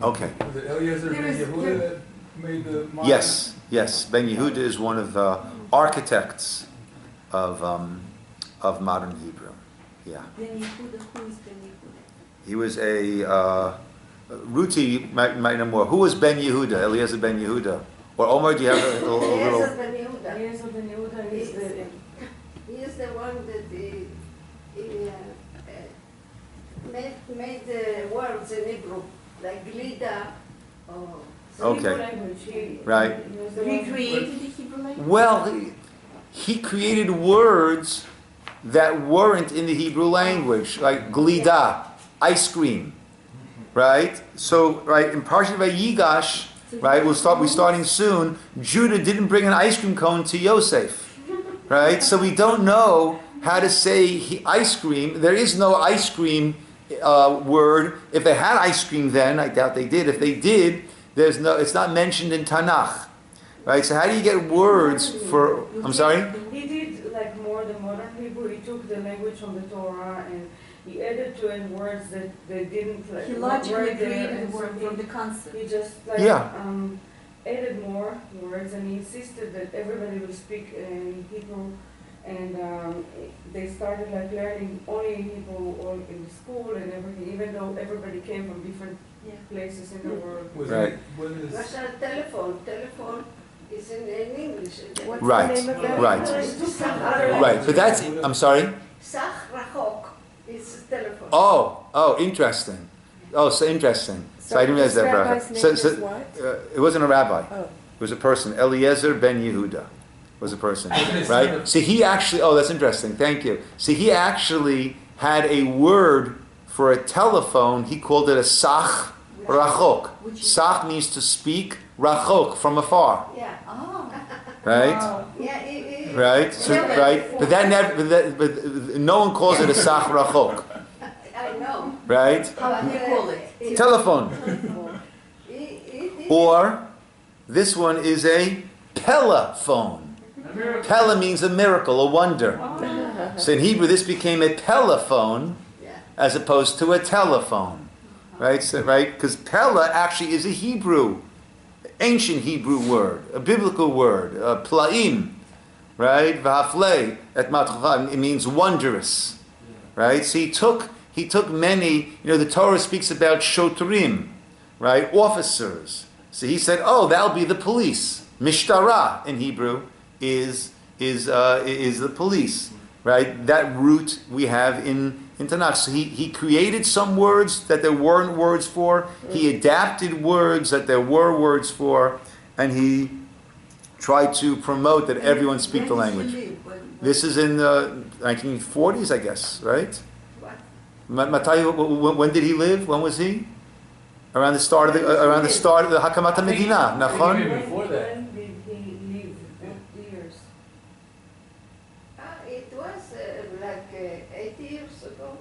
Okay. Was it Eliezer Ben Yehuda that made the modern? Yes. Ben Yehuda is one of the architects of modern Hebrew. Yeah. Ben Yehuda, who is Ben Yehuda? He was a Ruti might know more. Who was Ben Yehuda? Eliezer Ben Yehuda. Or Omar, do you have a little? Eliezer Ben Yehuda. Eliezer Ben Yehuda is the... He is the one that he made the words in Hebrew, like glida or... Okay. Right. He created the Hebrew language? Well, he created words that weren't in the Hebrew language, like glida, ice cream, right? So, right, in Parsha Vayigash, right, we're starting soon, Judah didn't bring an ice cream cone to Yosef, right? So we don't know how to say ice cream. There is no ice cream word. If they had ice cream then, I doubt they did. If they did, it's not mentioned in Tanakh, right? So how do you get words for, I'm sorry? He did like more than modern Hebrew. He took the language from the Torah and he added to it words that they didn't like. He logically right there, created the and word so from the concept. He just like added more words and he insisted that everybody would speak in Hebrew. And they started like learning only in Hebrew or in the school and everything, even though everybody came from different places in the world. Right. Telephone is in English. What's Right. the name of that? Right. But that's, I'm sorry? Sach Rachok is telephone. Oh, interesting. Oh, so interesting. So I didn't realize that. Rabbi's name is what? It wasn't a rabbi. Oh. It was a person. Eliezer Ben Yehuda was a person, right? See, he actually, that's interesting. Thank you. See, he actually had a word for a telephone. He called it a sach rachok. Sach means to speak, rachok, from afar. Yeah. Oh. Right? Wow. Yeah. Right? So, right? But that never, but no one calls it a sach rachok. I know. Right? How do you call it? Telephone. Or, this one is a telephone. Pella means a miracle, a wonder. So in Hebrew, this became a telephone as opposed to a telephone, right? So, right, because Pella actually is a Hebrew, ancient Hebrew word, a biblical word, plaim, right? V'haflei et matchav. It means wondrous, right? So he took many. The Torah speaks about shotrim, right? Officers. So he said, that'll be the police. Mishtara in Hebrew is the police, right? That root we have in Tanakh. So he created some words that there weren't words for. He adapted words that there were words for, and he tried to promote that everyone speak the language. This is in the 1940s, I guess, right? When did he live? When was he? Around the start of the Hakamat Medina. Nachon? Before that. It was like 80 years ago.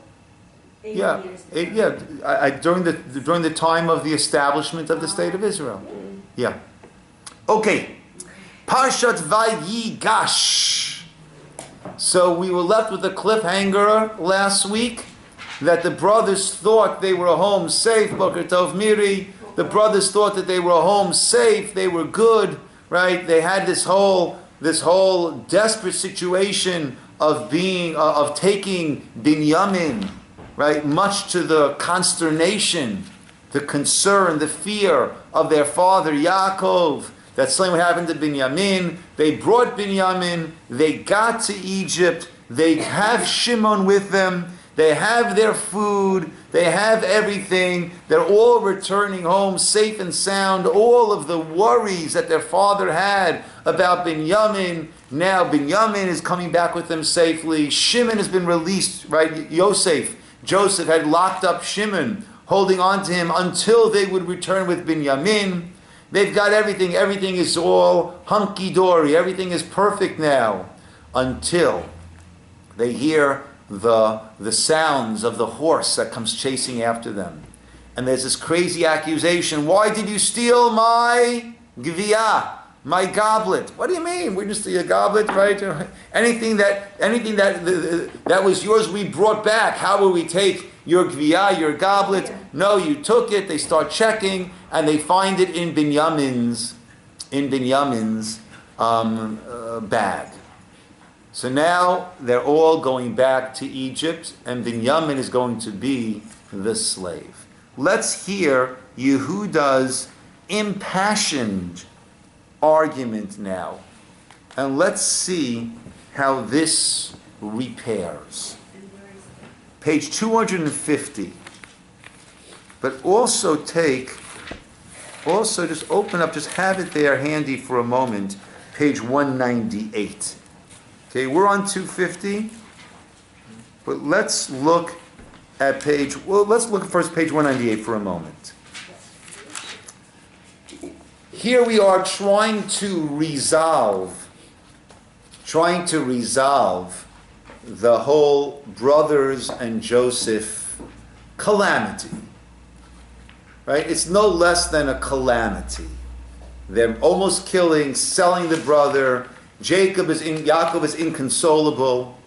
During the time of the establishment of the state of Israel. Yeah. Okay. Parshat Vayigash. So we were left with a cliffhanger last week that the brothers thought they were home safe. Boker Tov Miri. The brothers thought that they were home safe. They were good, right? They had this whole desperate situation of taking Binyamin, right? Much to the consternation, the concern, the fear of their father Yaakov. That's something what happened to Binyamin. They brought Binyamin. They got to Egypt. They have Shimon with them. They have their food. They have everything. They're all returning home safe and sound. All of the worries that their father had about Binyamin, now Binyamin is coming back with them safely. Shimon has been released, right? Joseph had locked up Shimon, holding on to him until they would return with Binyamin. They've got everything. Everything is all hunky-dory. Everything is perfect now. Until they hear the sounds of the horse that comes chasing after them. And there's this crazy accusation. Why did you steal my gviyah, my goblet? What do you mean? We just steal a goblet, right? Anything that was yours, we brought back. How will we take your gviyah, your goblet. No, you took it. They start checking, and they find it in Binyamin's bag. So now they're all going back to Egypt, and Binyamin is going to be the slave. Let's hear Yehuda's impassioned argument now, and let's see how this repairs. Page 250. But also just open up, just have it there handy for a moment, page 198. Okay, we're on 250, but let's look at let's look at first page 198 for a moment. Here we are trying to resolve the whole brothers and Joseph calamity. Right? It's no less than a calamity. They're almost selling the brother. Yaakov is inconsolable.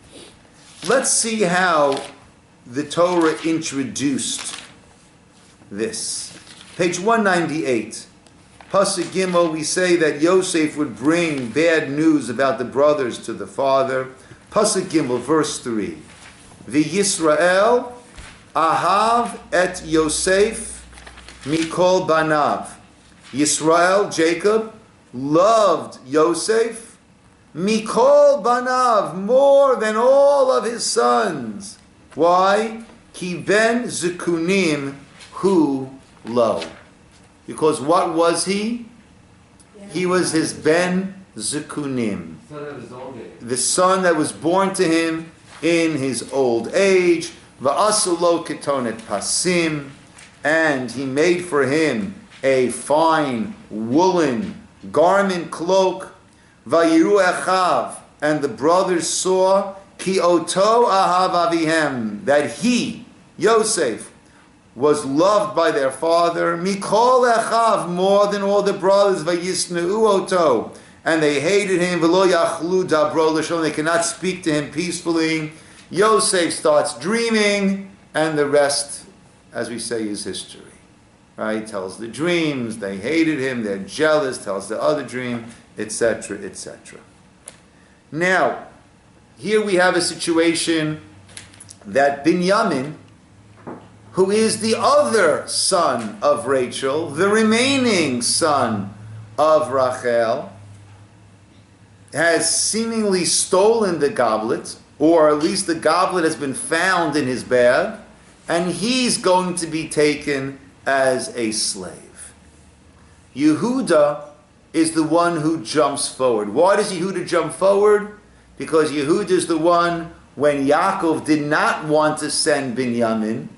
Let's see how the Torah introduced this. Page 198. Pasuk Gimel, we say that Yosef would bring bad news about the brothers to the father. Pasuk Gimel, verse 3. Yisroel ahav et Yosef mikol banav. Yisrael, Jacob, loved Yosef mikol banav, more than all of his sons. Why? Ki ben zikunim hu lo. Because what was he? He was his ben zikunim, the son that was born to him in his old age. Va'asulo ketonet pasim, and he made for him a fine woolen garment cloak. Vayiru echav, and the brothers saw ki oto ahav avihem, that he, Yosef, was loved by their father. Mikol echav, more than all the brothers. Vayisneu oto, and they hated him. V'lo yachlu dabro l'shon, they cannot speak to him peacefully. Yosef starts dreaming, and the rest, as we say, is history. Right? Tells the dreams. They hated him. They're jealous. Tells the other dream, etc., etc. Now, here we have a situation that Binyamin, who is the other son of Rachel, the remaining son of Rachel, has seemingly stolen the goblet, or at least the goblet has been found in his bag, and he's going to be taken as a slave. Yehuda is the one who jumps forward. Why does Yehuda jump forward? Because Yehuda is the one, when Yaakov did not want to send Binyamin,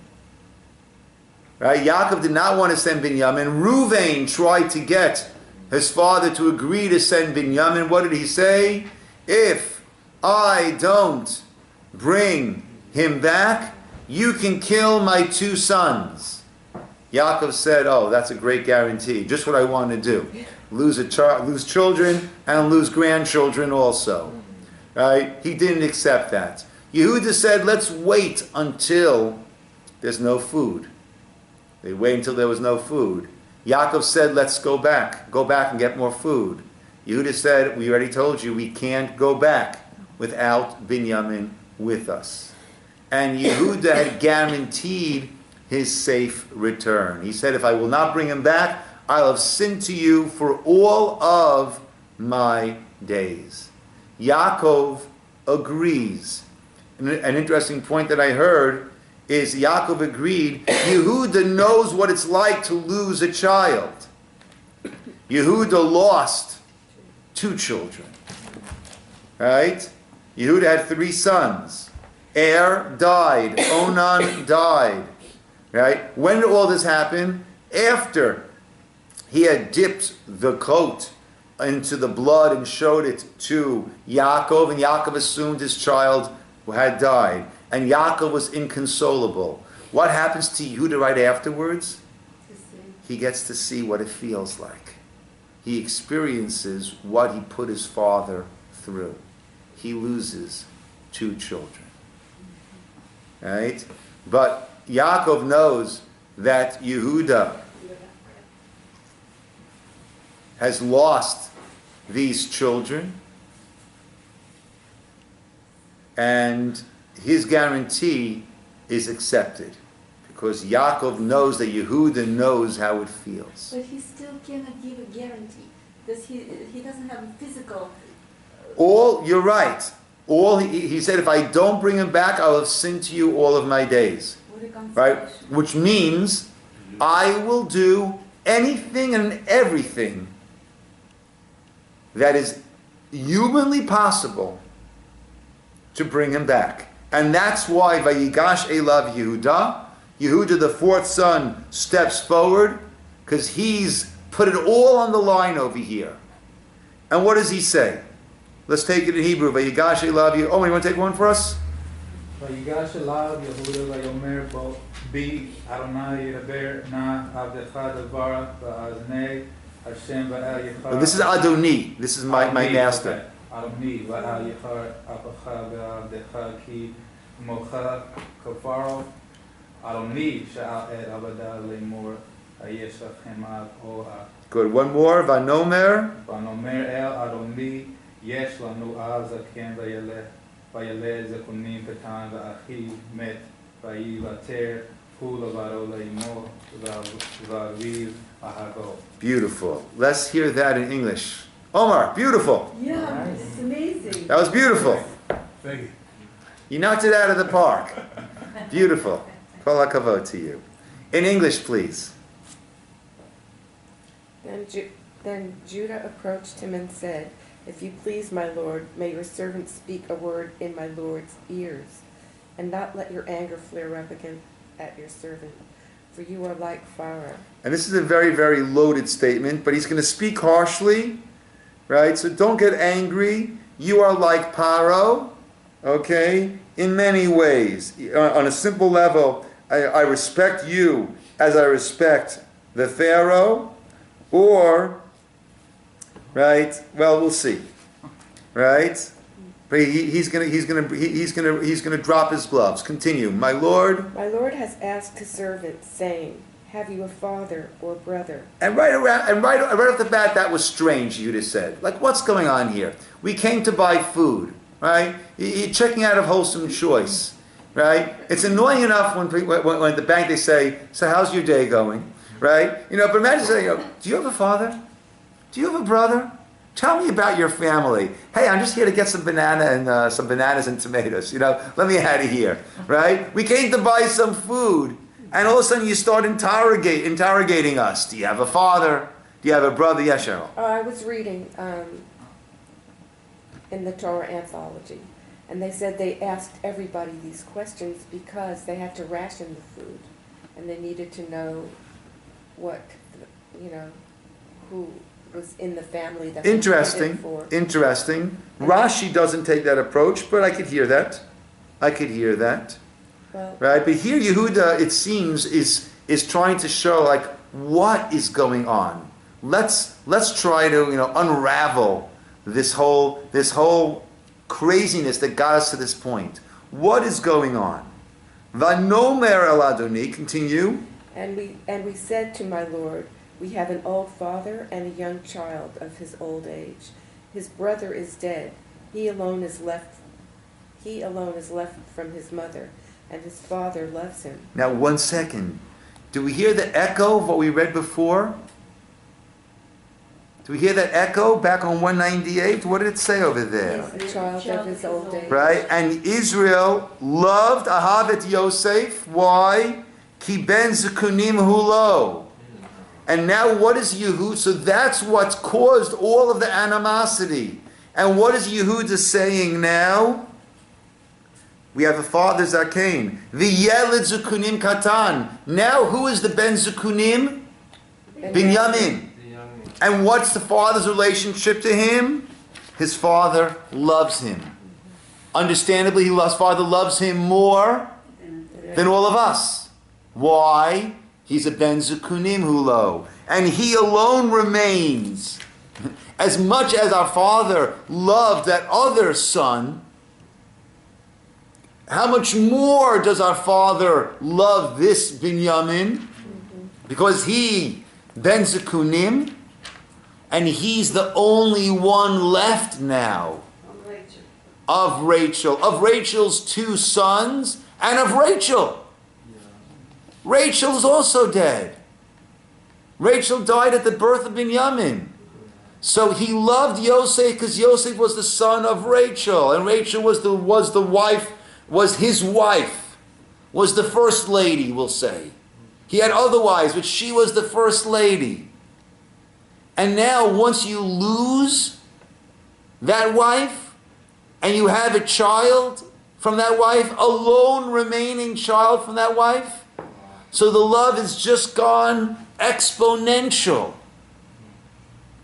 right? Yaakov did not want to send Binyamin. Reuven tried to get his father to agree to send Binyamin. What did he say? If I don't bring him back, you can kill my two sons. Yaakov said, oh, that's a great guarantee. Just what I want to do. Lose children and lose grandchildren also. Right? He didn't accept that. Yehuda said, let's wait until there's no food. They waited until there was no food. Yaakov said, let's go back and get more food. Yehuda said, we already told you we can't go back without Binyamin with us. And Yehuda had guaranteed his safe return. He said, if I will not bring him back, I'll have sinned to you for all of my days. Yaakov agrees. An interesting point that I heard is Yaakov agreed. Yehuda knows what it's like to lose a child. Yehuda lost 2 children. Right? Yehuda had 3 sons. Er died. Onan died. Right? When did all this happen? After he had dipped the coat into the blood and showed it to Yaakov, and Yaakov assumed his child had died. And Yaakov was inconsolable. What happens to Yehuda right afterwards? He gets to see what it feels like. He experiences what he put his father through. He loses 2 children. Right? But Yaakov knows that Yehuda has lost these children, and his guarantee is accepted because Yaakov knows that Yehuda knows how it feels. But he still cannot give a guarantee because he doesn't have a physical. You're right. He said, if I don't bring him back, I will have sinned to you all of my days. Right? Which means I will do anything and everything that is humanly possible to bring him back. And that's why Vayigash Elav Yehuda, Yehuda, the fourth son, steps forward because he's put it all on the line over here. And what does he say? Let's take it in Hebrew. Vayigash Elav Yehuda. Oh, you want to take one for us? Vayigash Elav Yehuda vayomer bo bi Adonai rever na avdecha devara va'aznei Hashem va'al yichar. This is Adoni. This is my master. Adoni va'al yichar apacha va'avdecha ki mocha kafaro. Adoni sha'al ed avada le'mor hayesh lachem ad oha. Good. One more. Vanomer. Vanomer el Adoni yesh lanu al zaken vayaleh zekunim katan va'achi met vayivater hu lavaro le'mor va'aviv ahago. Beautiful. Let's hear that in English. Omar, beautiful. Yeah, it's amazing. That was beautiful. Thank you. You knocked it out of the park. Beautiful. Kol hakavod to you. In English, please. Then Judah approached him and said, "If you please, my lord, may your servant speak a word in my lord's ears, and not let your anger flare up again at your servant, for you are like Pharaoh." And this is a very, very loaded statement, but he's going to speak harshly, right? So don't get angry. You are like Paro, okay, in many ways. On a simple level, I respect you as I respect the Pharaoh, or, right? Well, we'll see, right? But he's gonna drop his gloves. Continue, my lord. My lord has asked his servant, saying, "Have you a father or brother?" And right off the bat, that was strange. Judah said, like, what's going on here? We came to buy food, right? You're checking out of wholesome choice, right? It's annoying enough when at the bank they say, "So how's your day going?" Right? But imagine saying, "Do you have a father? Do you have a brother? Tell me about your family. Hey, I'm just here to get some some bananas and tomatoes. Let me out of here." Right? We came to buy some food, and all of a sudden you start interrogating us. Do you have a father? Do you have a brother? Yes, Cheryl. I was reading in the Torah anthology, and they said they asked everybody these questions because they had to ration the food, and they needed to know what, who was in the family that they Interesting. needed for. Interesting. Rashi doesn't take that approach, but I could hear that. Well, Right? But here Yehuda, it seems, is trying to show like what is going on. Let's try to unravel this whole craziness that got us to this point. What is going on? Vanomer el Adoni, continue. And we said to my lord, "We have an old father and a young child of his old age. His brother is dead. He alone is left from his mother, and his father loves him." Now 1 second. Do we hear the echo of what we read before? Do we hear that echo back on 198? What did it say over there? A child of his old age. Right? And Israel loved Ahavet Yosef. Why? Ki ben zekunim hulo. And now what is Yehuda? So that's what's caused all of the animosity. And what is Yehuda saying now? We have a father Zaken. V'yeled zekunim katan. Now who is the ben zekunim? Binyamin. And what's the father's relationship to him? His father loves him. Understandably, his father loves him more than all of us. Why? He's a ben zekunim hulo. And he alone remains. As much as our father loved that other son, how much more does our father love this Binyamin? Because he, Ben Zekunim, and he's the only one left now of Rachel's 2 sons, and of Rachel. Rachel is also dead. Rachel died at the birth of Binyamin. So he loved Yosef because Yosef was the son of Rachel, and Rachel was his wife, was the first lady, we'll say. He had other wives, but she was the first lady. And now, once you lose that wife, and you have a child from that wife, a lone remaining child from that wife, so the love has just gone exponential.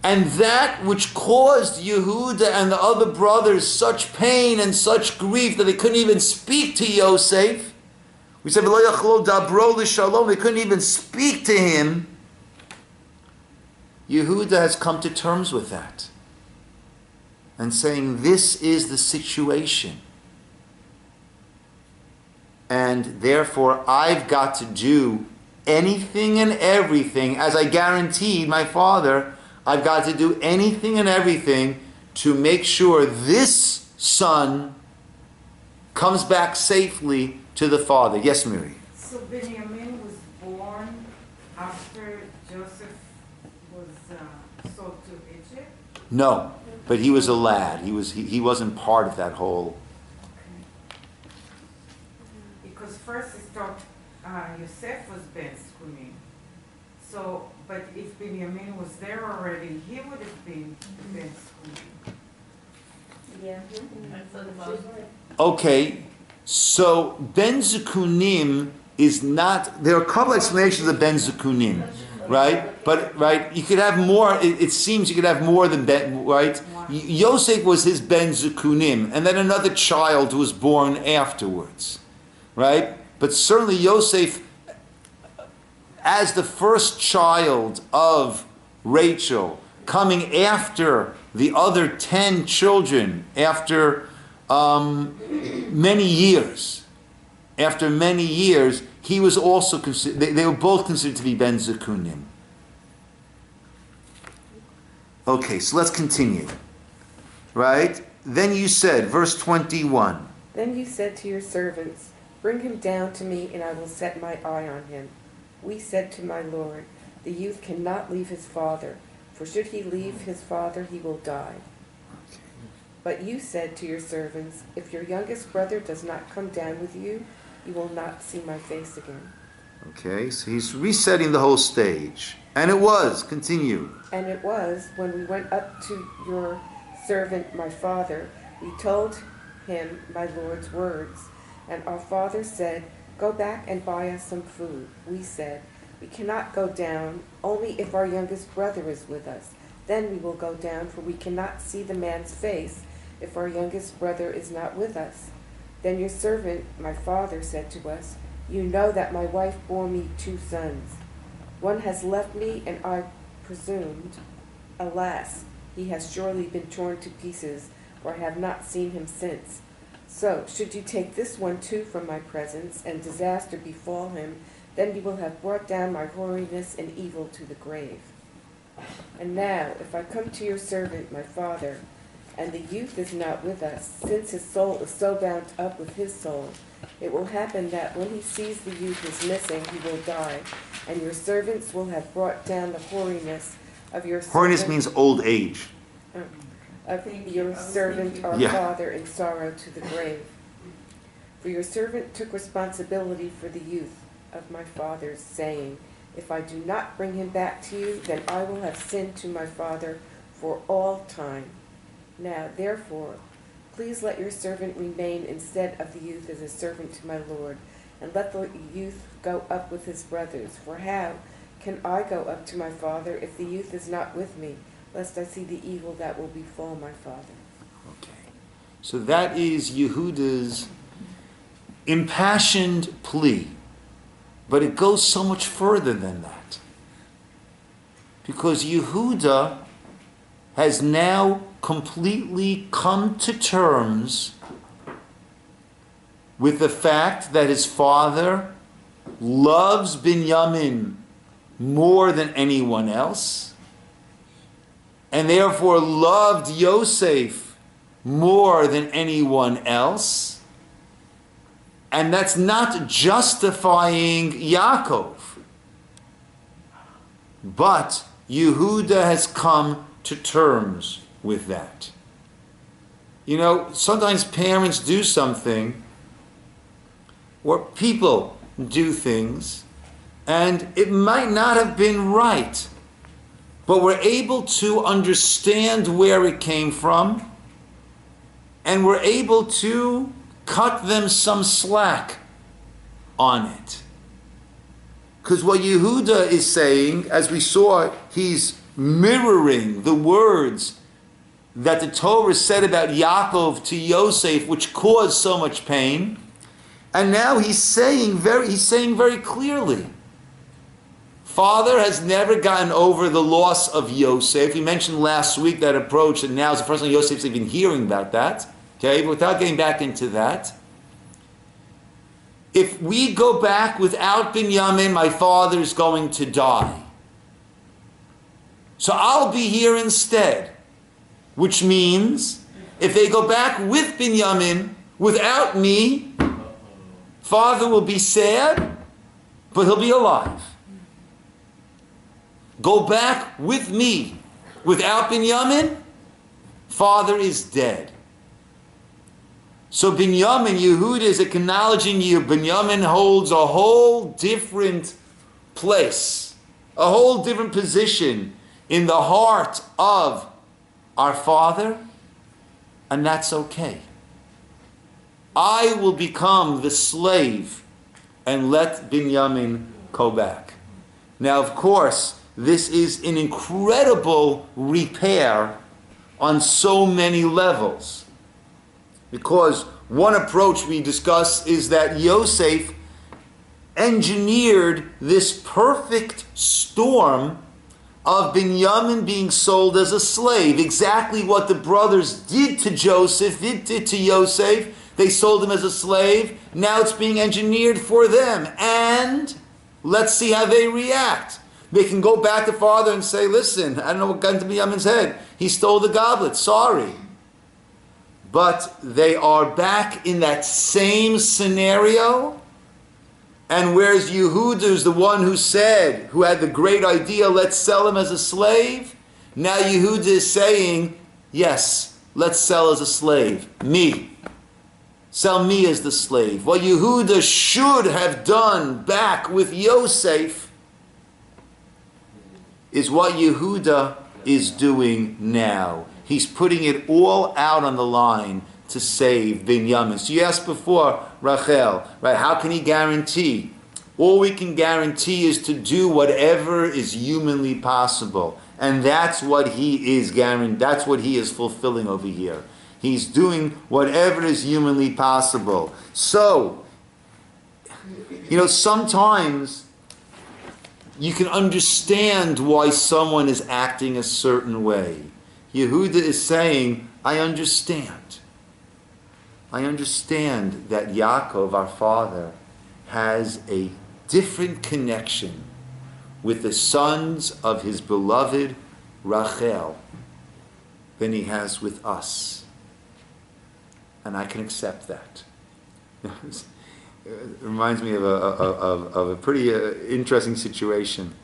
And that which caused Yehuda and the other brothers such pain and such grief that they couldn't even speak to Yosef, we said, they couldn't even speak to him. Yehuda has come to terms with that and saying, this is the situation. And therefore, I've got to do anything and everything, as I guaranteed my father, I've got to do anything and everything to make sure this son comes back safely to the father. Yes, Miri? So Benjamin was born after Joseph was sold to Egypt? No, but he was a lad. He wasn't part of that whole... Because first he thought Yosef was Ben Zekunim. So, but if Benjamin was there already, he would have been Ben Zekunim. Yeah. Okay, so Ben Zekunim is not... There are a couple explanations of Ben Zekunim, right? But, right, you could have more... It seems you could have more than Ben, right? Yosef was his Ben Zekunim, and then another child was born afterwards, right? But certainly Yosef, as the first child of Rachel, coming after the other 10 children, after many years, he was also considered, they were both considered to be Ben Zekunim. Okay, so let's continue. Right? Then you said, verse 21. Then you said to your servants, bring him down to me, and I will set my eye on him. We said to my Lord, the youth cannot leave his father, for should he leave his father, he will die. But you said to your servants, if your youngest brother does not come down with you, you will not see my face again. Okay, so he's resetting the whole stage. And it was, continue. And it was, when we went up to your servant, my father, we told him my Lord's words. And our father said, go back and buy us some food. We said, we cannot go down, only if our youngest brother is with us. Then we will go down, for we cannot see the man's face if our youngest brother is not with us. Then your servant, my father, said to us, you know that my wife bore me 2 sons. One has left me, and I presumed, alas, he has surely been torn to pieces, for I have not seen him since. So, should you take this one too from my presence, and disaster befall him, then you will have brought down my hoariness and evil to the grave. And now, if I come to your servant, my father, and the youth is not with us, since his soul is so bound up with his soul, it will happen that when he sees the youth is missing, he will die, and your servants will have brought down the hoariness of your servant. Hoariness means old age. Of your servant, our father, in sorrow to the grave. For your servant took responsibility for the youth of my father's, saying, if I do not bring him back to you, then I will have sinned to my father for all time. Now, therefore, please let your servant remain instead of the youth as a servant to my Lord, and let the youth go up with his brothers. For how can I go up to my father if the youth is not with me, lest I see the evil that will befall my father? Okay. So that is Yehuda's impassioned plea. But it goes so much further than that. Because Yehuda has now completely come to terms with the fact that his father loves Binyamin more than anyone else, and therefore loved Yosef more than anyone else, and that's not justifying Yaakov. But Yehuda has come to terms with that. You know, sometimes parents do something, or people do things, and it might not have been right, but we're able to understand where it came from, and we're able to cut them some slack on it. Because what Yehuda is saying, as we saw, he's mirroring the words that the Torah said about Yaakov to Yosef, which caused so much pain. And now he's saying very clearly, Father has never gotten over the loss of Yosef. We mentioned last week that approach, and now is the first time Yosef's even hearing about that. Okay, but without getting back into that, if we go back without Binyamin, my father is going to die. So I'll be here instead. Which means, if they go back with Binyamin, without me, father will be sad, but he'll be alive. Go back with me, without Binyamin, father is dead. So Binyamin, Yehuda is acknowledging you. Binyamin holds a whole different place, a whole different position in the heart of our Father, and that's okay. I will become the slave and let Binyamin go back. Now, of course, this is an incredible repair on so many levels. Because one approach we discuss is that Yosef engineered this perfect storm of Binyamin being sold as a slave. Exactly what the brothers did to Joseph, did to Yosef. They sold him as a slave. Now it's being engineered for them. And let's see how they react. They can go back to father and say, listen, I don't know what got into Binyamin's head. He stole the goblet. Sorry. But they are back in that same scenario. And whereas Yehuda is the one who said, who had the great idea, let's sell him as a slave, now Yehuda is saying, yes, let's sell as a slave. Me. Sell me as the slave. What Yehuda should have done back with Yosef is what Yehuda is doing now. He's putting it all out on the line to save Binyamin. So you asked before, Rachel, right? How can he guarantee? All we can guarantee is to do whatever is humanly possible. And that's what he is guaranteeing. That's what he is fulfilling over here. He's doing whatever is humanly possible. So, you know, sometimes you can understand why someone is acting a certain way. Yehuda is saying, I understand. I understand that Yaakov, our father, has a different connection with the sons of his beloved Rachel than he has with us. And I can accept that. It reminds me of a pretty interesting situation.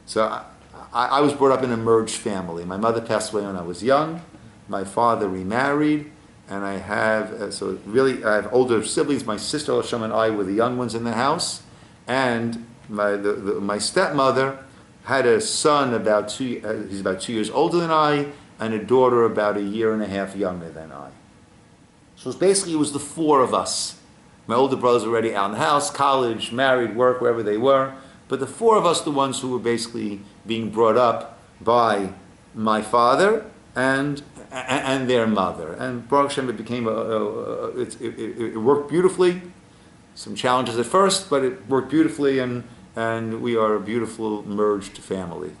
So I was brought up in a merged family. My mother passed away when I was young. My father remarried. And I have, I have older siblings. My sister, Hashem, and I were the young ones in the house. And my stepmother had a son he's about 2 years older than I, and a daughter about a year and a half younger than I. So it was the four of us. My older brothers were already out in the house, college, married, work, wherever they were. But the four of us, the ones who were basically being brought up by my father and their mother. And Baruch Hashem, it became it worked beautifully. Some challenges at first, but it worked beautifully, and we are a beautiful merged family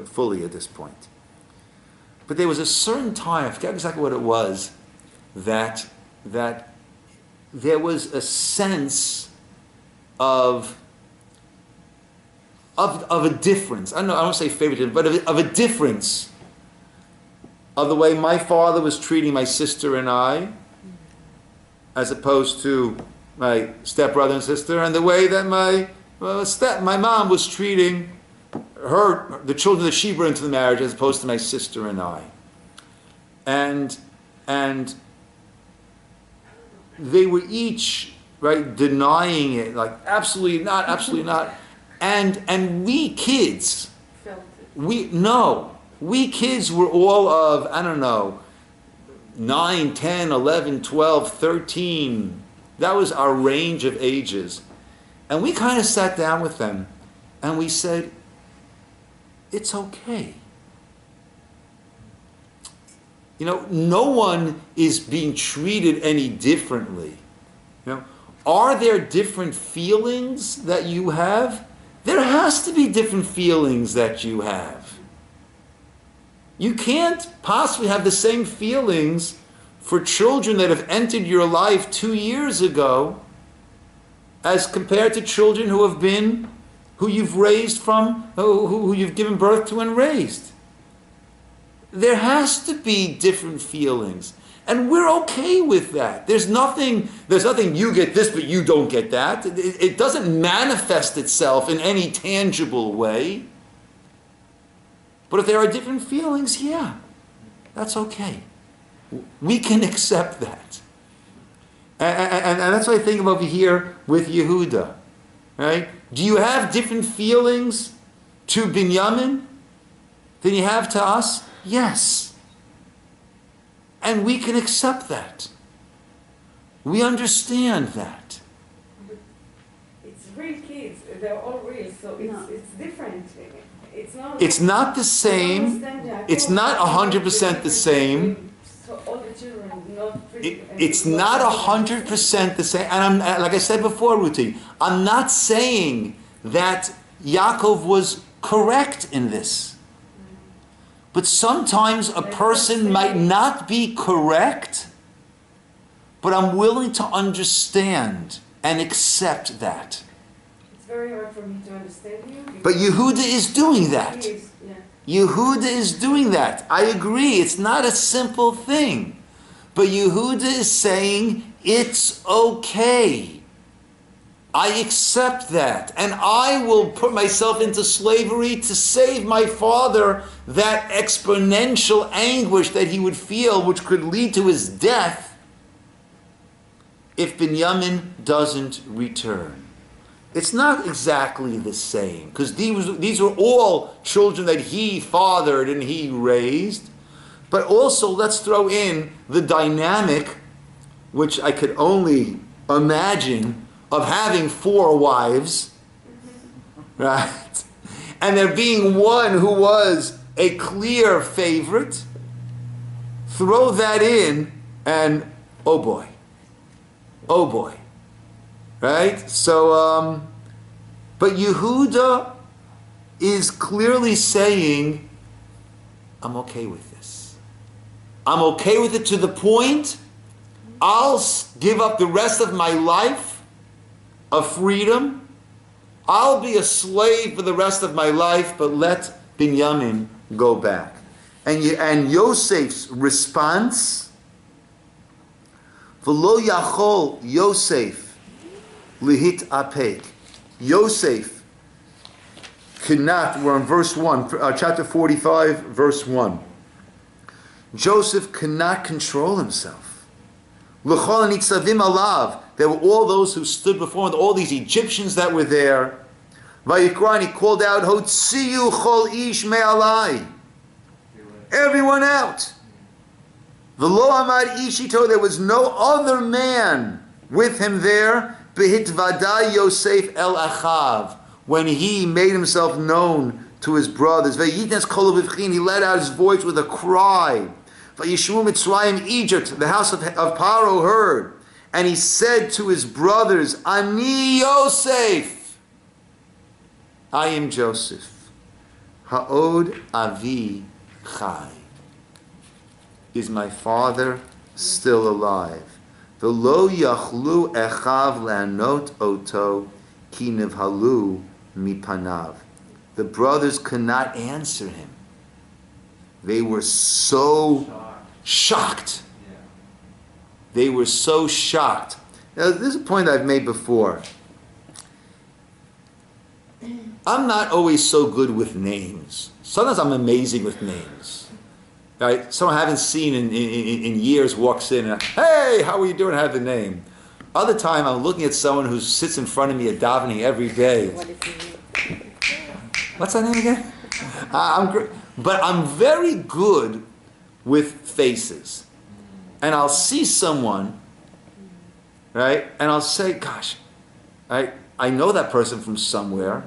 fully at this point. But there was a certain time, I forget exactly what it was, that there was a sense of a difference. I don't say favoritism, but of a difference of the way my father was treating my sister and I, as opposed to my stepbrother and sister, and the way that my mom was treating the children that she brought into the marriage, as opposed to my sister and I. And they were each, right, denying it, like absolutely not, absolutely not. And we kids, we kids were all of, I don't know, 9, 10, 11, 12, 13. That was our range of ages. And we kind of sat down with them and we said, it's okay. You know, no one is being treated any differently. You know, are there different feelings that you have? There has to be different feelings that you have. You can't possibly have the same feelings for children that have entered your life 2 years ago as compared to children who you've raised from, who you've given birth to and raised. There has to be different feelings. And we're okay with that. There's nothing you get this but you don't get that. It doesn't manifest itself in any tangible way. But if there are different feelings, yeah, that's okay. We can accept that. And that's what I think of over here with Yehuda. Right? Do you have different feelings to Binyamin than you have to us? Yes. And we can accept that. We understand that. It's real kids. They're all real, so it's different. It's not the same. It's not 100% the same. So all the children not it's not 100% the same. And like I said before, Ruti, I'm not saying that Yaakov was correct in this. But sometimes a person might not be correct, but I'm willing to understand and accept that. It's very hard for me to understand you. But Yehuda is doing that. Yehuda is doing that. I agree, it's not a simple thing. But Yehuda is saying, it's okay. I accept that. And I will put myself into slavery to save my father that exponential anguish that he would feel, which could lead to his death, if Binyamin doesn't return. It's not exactly the same, because these were all children that he fathered and he raised. But also, let's throw in the dynamic, which I could only imagine, of having 4 wives, right? And there being one who was a clear favorite. Throw that in, and oh boy, right? So, but Yehuda is clearly saying, I'm okay with this. I'm okay with it to the point I'll give up the rest of my life of freedom. I'll be a slave for the rest of my life, but let Binyamin go back. And Yosef's response, V'lo yachol Yosef lihit apek. Yosef cannot, we're in verse 1, chapter 45, verse 1. Joseph cannot control himself. L'chol nitzavim alav. There were all those who stood before him, all these Egyptians that were there. Vayikra, and he called out, Hotziyu chol ish me'alai. Everyone out. V'lo amad ishito, there was no other man with him there. Behitvaday Yosef el achav, when he made himself known to his brothers. Vayitnes kol v'vchin, he let out his voice with a cry. Vayishmu Mitzrayim, Egypt, the house of Paro heard. And he said to his brothers, Ani Yosef, I am Joseph. Ha'od avi chai. Is my father still alive? V'lo yachlu echav le'anot oto ki nivhalu mipanav. The brothers could not answer him. They were so shocked. They were so shocked. Now, this is a point I've made before. I'm not always so good with names. Sometimes I'm amazing with names. Right? Someone I haven't seen in years walks in and, hey, how are you doing? I have the name. Other time I'm looking at someone who sits in front of me at davening every day. What's that name again? But I'm very good with faces. And I'll see someone, right? And I'll say, gosh, I know that person from somewhere.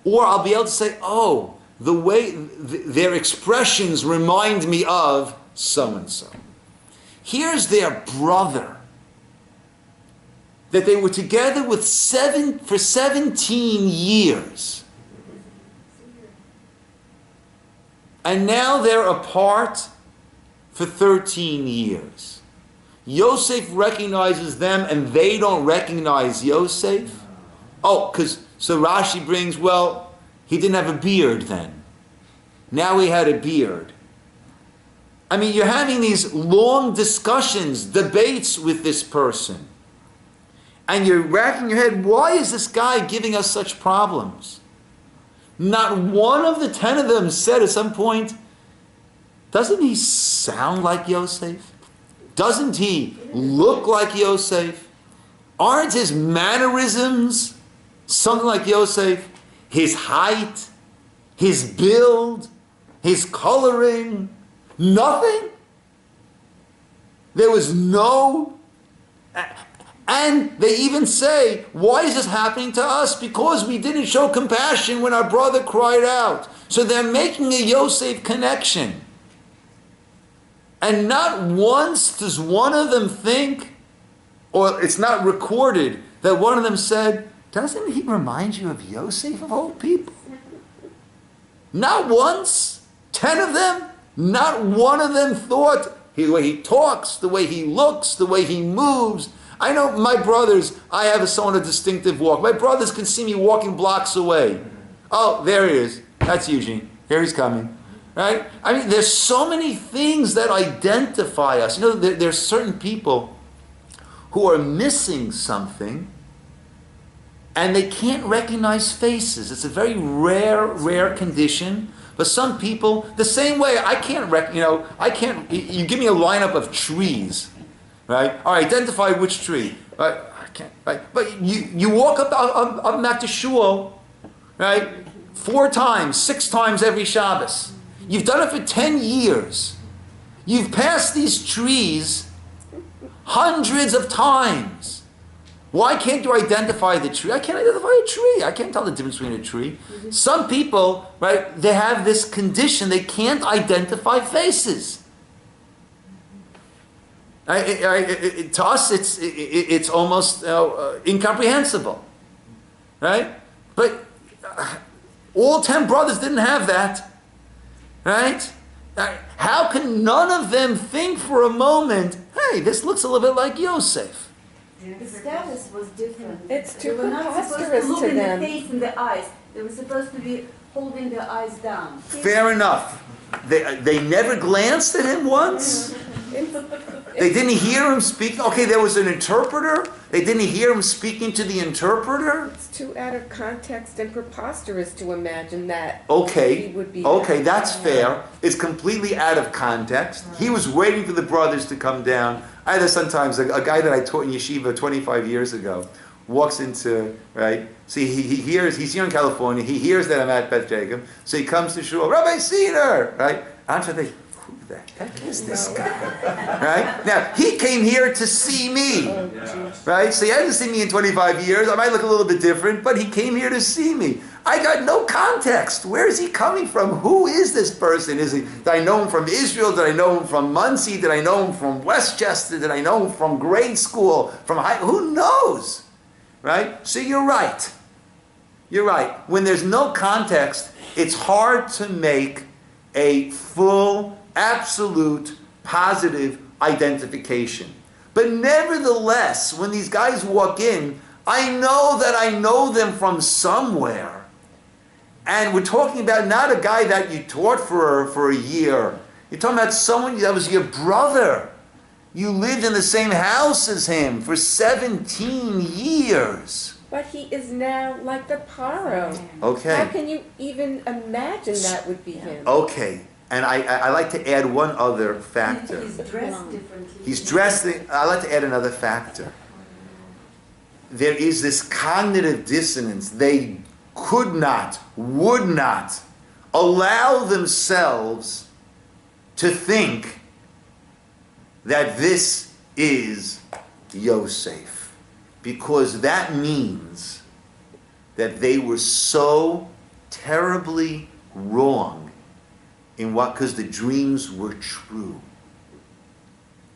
Or I'll be able to say, oh, the way their expressions remind me of so-and-so. Here's their brother that they were together with for 17 years. And now they're apart for 13 years. Yosef recognizes them and they don't recognize Yosef. Oh, so Rashi brings, well, he didn't have a beard then. Now he had a beard. I mean, you're having these long discussions, debates with this person. And you're racking your head, why is this guy giving us such problems? Not one of the 10 of them said at some point, doesn't he sound like Yosef? Doesn't he look like Yosef? Aren't his mannerisms something like Yosef? His height, his build, his coloring, nothing? There was no... And they even say, why is this happening to us? Because we didn't show compassion when our brother cried out. So they're making a Yosef connection. And not once does one of them think, or it's not recorded, that one of them said, doesn't he remind you of Yosef of all people? Not once. 10 of them, not one of them thought, the way he talks, the way he looks, the way he moves. I know my brothers, I have a somewhat distinctive walk. My brothers can see me walking blocks away. Oh, there he is. That's Eugene. Here he's coming. Right? I mean, there's so many things that identify us. You know, there's certain people who are missing something and they can't recognize faces. It's a very rare condition. But some people, the same way, I can't, you give me a lineup of trees. Right? All right, identify which tree. Right? I can't. Right? But you walk up back to shul, right? 4 times, 6 times every Shabbos. You've done it for 10 years. You've passed these trees hundreds of times. Why can't you identify the tree? I can't identify a tree. I can't tell the difference between a tree. Some people, right? They have this condition. They can't identify faces. To us, it's almost incomprehensible, right? But all 10 brothers didn't have that, right? How can none of them think for a moment, hey, this looks a little bit like Yosef? The status was different. It's too They were not supposed preposterous to look to in them. the face and the eyes. They were supposed to be holding their eyes down. Fair enough. They never glanced at him once. They didn't hear him speak. Okay, there was an interpreter. They didn't hear him speaking to the interpreter. It's too out of context and preposterous to imagine that Okay, he would be. okay, that's fair. It's completely out of context. He was waiting for the brothers to come down. I had sometimes a guy that I taught in yeshiva 25 years ago walks into, right? See, he hears, he's here in California. He hears that I'm at Beth Jacob. So he comes to shul, Rabbi Ciner, right? I'm trying to think, who the heck is this guy? Right? Now, he came here to see me. Right? So he hasn't seen me in 25 years. I might look a little bit different, but he came here to see me. I got no context. Where is he coming from? Who is this person? Did I know him from Israel? Did I know him from Muncie? Did I know him from Westchester? Did I know him from grade school? From high? Who knows? Right? So you're right. You're right. When there's no context, it's hard to make a full, absolute, positive identification. But nevertheless, when these guys walk in, I know that I know them from somewhere. And we're talking about not a guy that you taught for a year. You're talking about someone that was your brother. You lived in the same house as him for 17 years. But he is now like the paro. Okay. How can you even imagine that would be him? Okay. And I like to add one other factor. He's dressed differently. He's dressed, I like to add another factor. There is this cognitive dissonance. They could not, would not allow themselves to think that this is Yosef. Because that means that they were so terribly wrong in what, because the dreams were true.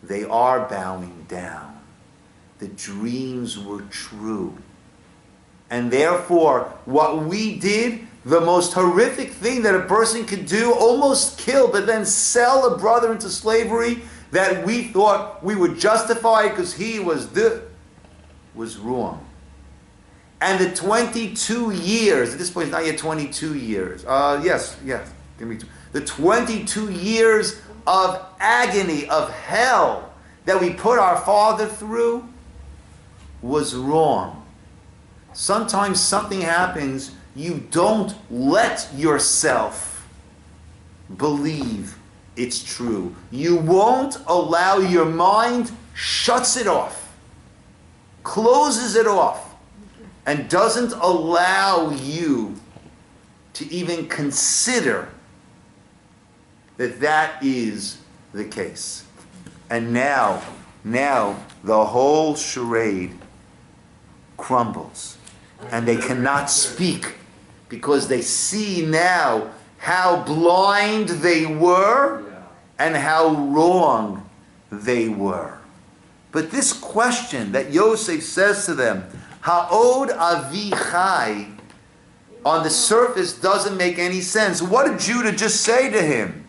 They are bowing down. The dreams were true. And therefore, what we did, the most horrific thing that a person could do, almost kill, but then sell a brother into slavery that we thought we would justify because he was wrong. And the 22 years, at this point it's not yet 22 years. Yes, give me two. The 22 years of agony, of hell that we put our father through was wrong. Sometimes something happens, you don't let yourself believe it's true. You won't allow, your mind shuts it off, closes it off, and doesn't allow you to even consider that that is the case. And now the whole charade crumbles. And they cannot speak because they see now how blind they were and how wrong they were. But this question that Yosef says to them, Ha'od avi chai, on the surface doesn't make any sense. What did Judah just say to him?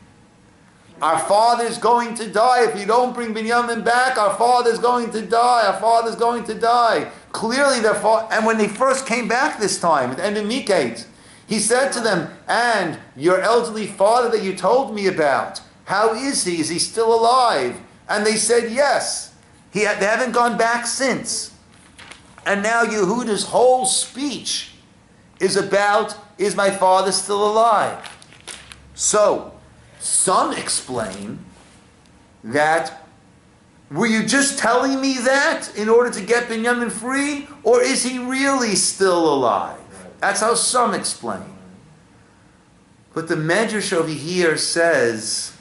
Our father's going to die. If you don't bring Binyamin back, our father's going to die. Our father's going to die. Clearly their father, and when they first came back this time, at the end of Mikate, he said to them, and your elderly father that you told me about, how is he? Is he still alive? And they said yes. They haven't gone back since. And now Yehuda's whole speech is about, is my father still alive? So, some explain that, were you just telling me that in order to get Binyamin free? Or is he really still alive? That's how some explain. But the Medrash over here says,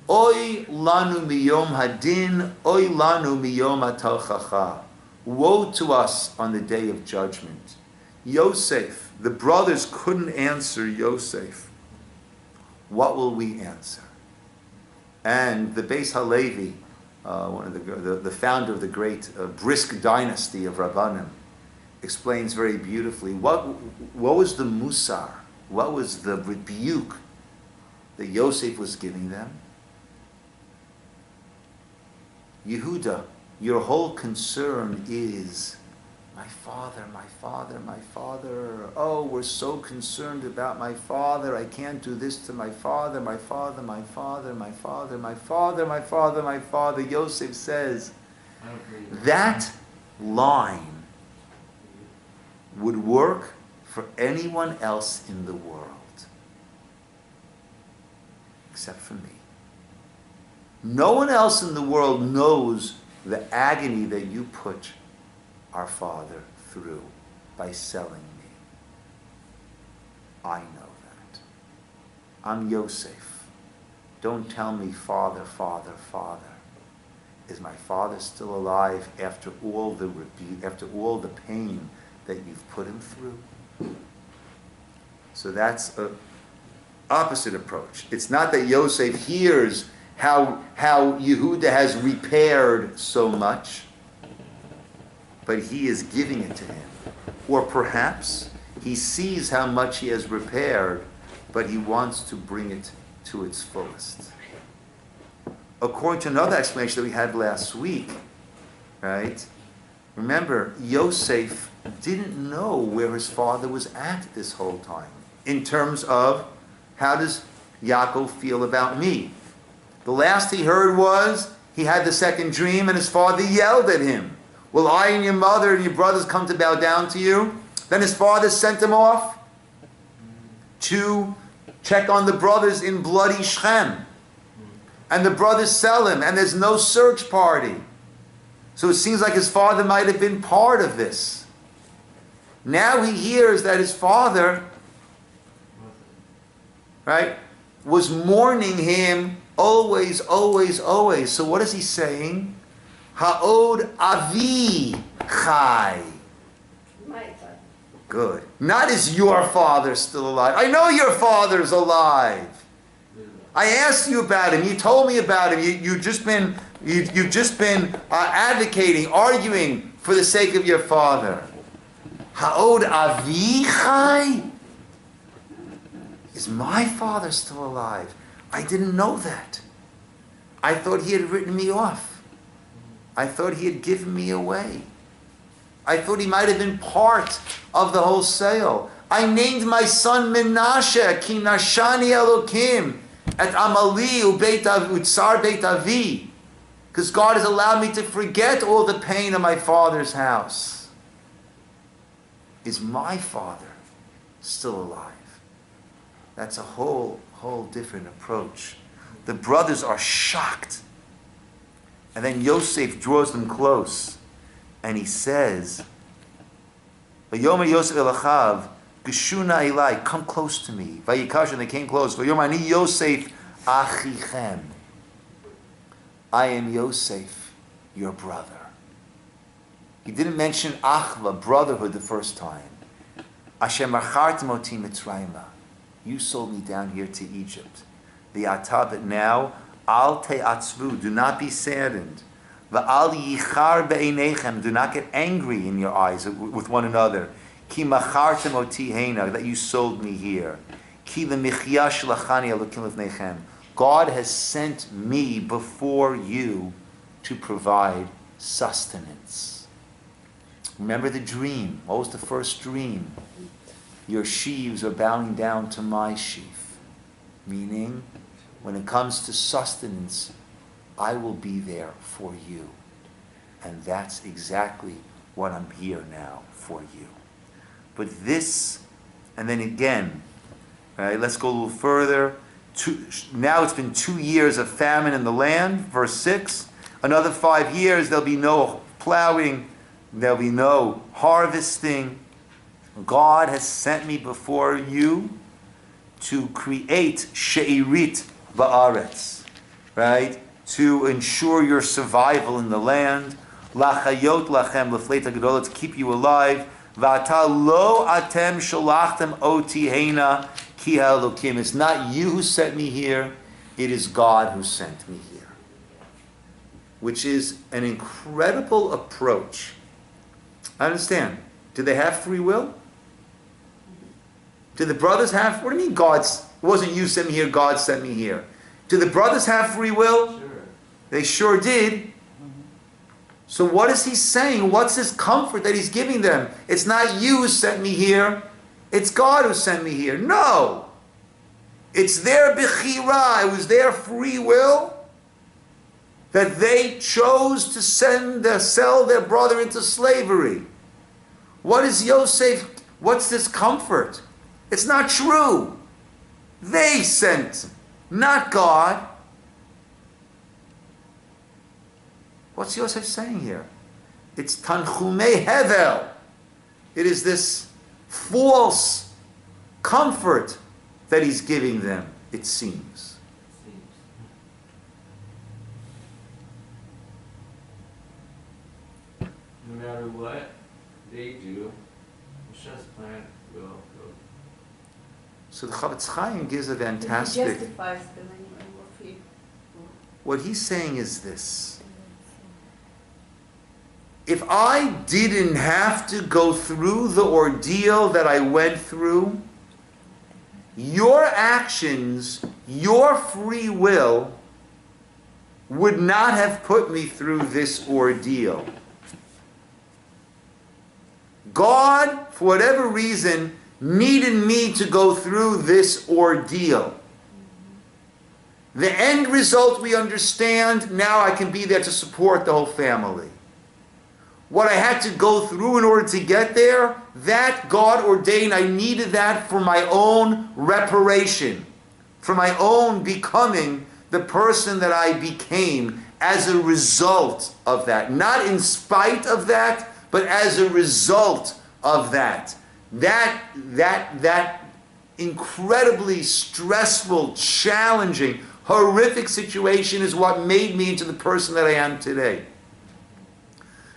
Oy lanu miyom hadin, oy lanu miyom atalchacha. Woe to us on the day of judgment. Yosef, the brothers couldn't answer Yosef. What will we answer? And the Beis Halevi, one of the founder of the great brisk dynasty of Rabbanim, explains very beautifully what was the musar, what was the rebuke that Yosef was giving them. Yehuda, your whole concern is my father, my father, my father. Oh, we're so concerned about my father. I can't do this to my father, my father, my father, my father, my father, my father, my father. Yosef says that line would work for anyone else in the world except for me. No one else in the world knows the agony that you put our father through by selling me. I know that. I'm Yosef. Don't tell me, Father, Father, Father. Is my father still alive after all the rebuke, after all the pain that you've put him through? So that's an opposite approach. It's not that Yosef hears how Yehuda has repaired so much, but he is giving it to him. Or perhaps he sees how much he has repaired, but he wants to bring it to its fullest. According to another explanation that we had last week, right? Remember, Yosef didn't know where his father was at this whole time. In terms of, how does Yaakov feel about me? The last he heard was, he had the second dream and his father yelled at him. Will I and your mother and your brothers come to bow down to you? Then his father sent him off to check on the brothers in bloody Shechem. And the brothers sell him, and there's no search party. So it seems like his father might have been part of this. Now he hears that his father, right, was mourning him always, always, always. So what is he saying? Ha'od avi chai. My father. Good. Not is your father still alive. I know your father's alive. I asked you about him. You told me about him. You've just been advocating, arguing for the sake of your father. Ha'od avi chai? Is my father still alive? I didn't know that. I thought he had written me off. I thought he had given me away. I thought he might have been part of the whole sale. I named my son Menashe, ki nashani Elokim, at Amali utsar beit avi, because God has allowed me to forget all the pain of my father's house. Is my father still alive? That's a whole different approach. The brothers are shocked. And then Yosef draws them close. And he says, Vayomer Yosef elachav, Geshuna Elai, come close to me. Vayigash, and they came close. Vayomer ani Yosef achichem. I am Yosef, your brother. He didn't mention achva, brotherhood, the first time. Asher machartem oti mitzrayma. You sold me down here to Egypt. The atah, but now, al te'atzvu, do not be saddened. Va'al yichar be'einechem, do not get angry in your eyes with one another. Ki machartem oti heina, that you sold me here. Ki lemichyah shlachani elokim lefnechem. God has sent me before you to provide sustenance. Remember the dream. What was the first dream? Your sheaves are bowing down to my sheaf. Meaning, when it comes to sustenance, I will be there for you. And that's exactly what I'm here now for you. But this, and then again, right, let's go a little further. Now it's been 2 years of famine in the land, verse 6. Another 5 years, there'll be no plowing, there'll be no harvesting. God has sent me before you to create she'irit ba'aretz, right? To ensure your survival in the land. Lachayot lachem lefleta gedola, to keep you alive. V'ata lo atem sholachtem oti heina ki ha'elokim. It's not you who sent me here, it is God who sent me here. Which is an incredible approach. I understand. Did they have free will? Did the brothers have, what do you mean God's, it wasn't you sent me here, God sent me here. Did the brothers have free will? Sure. They sure did. So what is he saying? What's his comfort that he's giving them? It's not you who sent me here, it's God who sent me here. No! It's their bechira, it was their free will that they chose to sell their brother into slavery. What is Yosef, what's this comfort? It's not true. They sent, not God. What's Yosef saying here? It's tanchumei hevel. It is this false comfort that he's giving them, it seems. No matter what they do, Hashem's plan will go. So the Chavetz Chaim gives a He fantastic... justifies them anyway. What he's saying is this. If I didn't have to go through the ordeal that I went through, your actions, your free will, would not have put me through this ordeal. God, for whatever reason, needed me to go through this ordeal. The end result we understand, now I can be there to support the whole family. What I had to go through in order to get there, that God ordained, I needed that for my own reparation, for my own becoming the person that I became as a result of that. Not in spite of that, but as a result of that. That incredibly stressful, challenging, horrific situation is what made me into the person that I am today.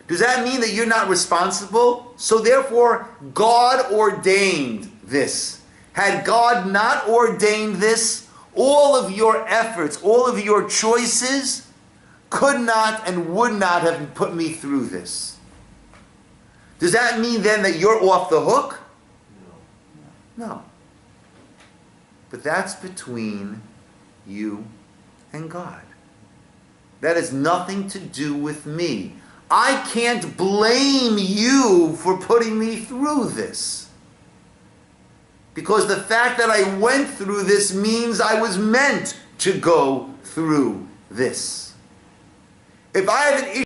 Does that mean that you're not responsible? So therefore, God ordained this. Had God not ordained this, all of your efforts, all of your choices could not and would not have put me through this. Does that mean then that you're off the hook? No. But that's between you and God. That has nothing to do with me. I can't blame you for putting me through this. Because the fact that I went through this means I was meant to go through this. If I have an issue